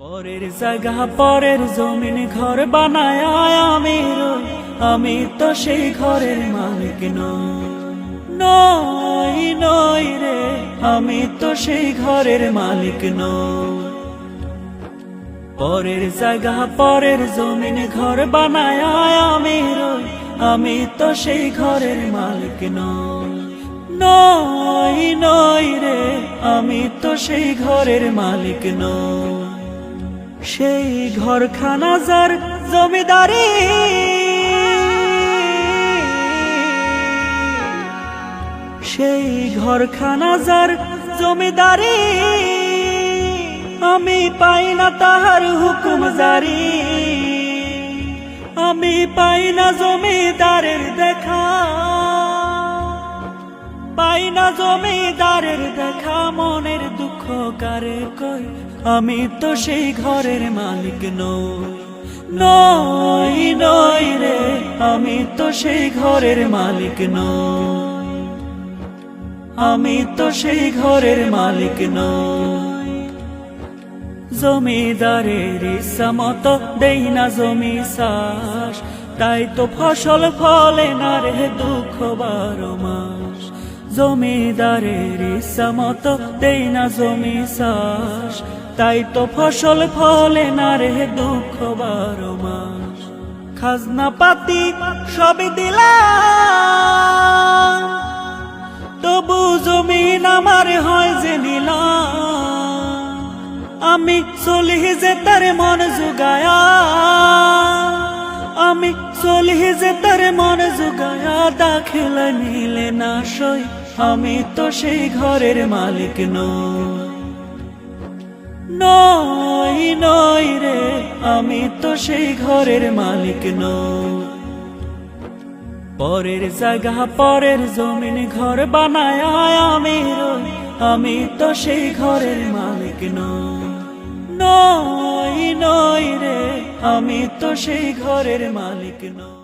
পরের জায়গা পরের জমিন ঘর বানায় আমি তো সেই ঘরের মালিক নই নই রে, আমি তো সেই ঘরের মালিক নই। পরের জায়গা পরের জমিন ঘর বানায় আমি তো সেই ঘরের মালিক নই নই রে, আমি তো সেই ঘরের মালিক নই। সেই ঘরখানা যার জমিদারি, সেই ঘরখানা যার জমিদারি, আমি পাই না তাহার হুকুম জারি, আমি পাই না জমিদারের দেখা, পাই না জমিদারের দেখা। মনের দুঃখ কারে কই, আমি তো সেই ঘরের মালিক নই নই রে, আমি তো সেই ঘরের মালিক নই, আমি তো সেই ঘরের মালিক নই। জমিদারের ইচ্ছা মতো দেই না জমি চাষ, তাই তো ফসল ফলে না রে দুঃখ 12 মাস। জমিদারের ইচ্ছা মতো দেই না জমি চাষ, তাই তো ফসল ফলে না রে দুঃখ 12 মাস। খাজনা পাতি সবই দিলাম, তবু জমিন আমার হয় যে নিলাম। আমি চলি যে তার মন জুগায়া, আমি চলি যে তার মন জুগায়া। দাখিলা নিলে না সই, আমি তো সেই ঘরের মালিক নই নই রে, আমি তো সেই ঘরের মালিক নই। পরের জায়গা পরের জমিন ঘর বানায় আমি তো সেই ঘরের মালিক নই নই রে, আমি তো সেই ঘরের মালিক নই।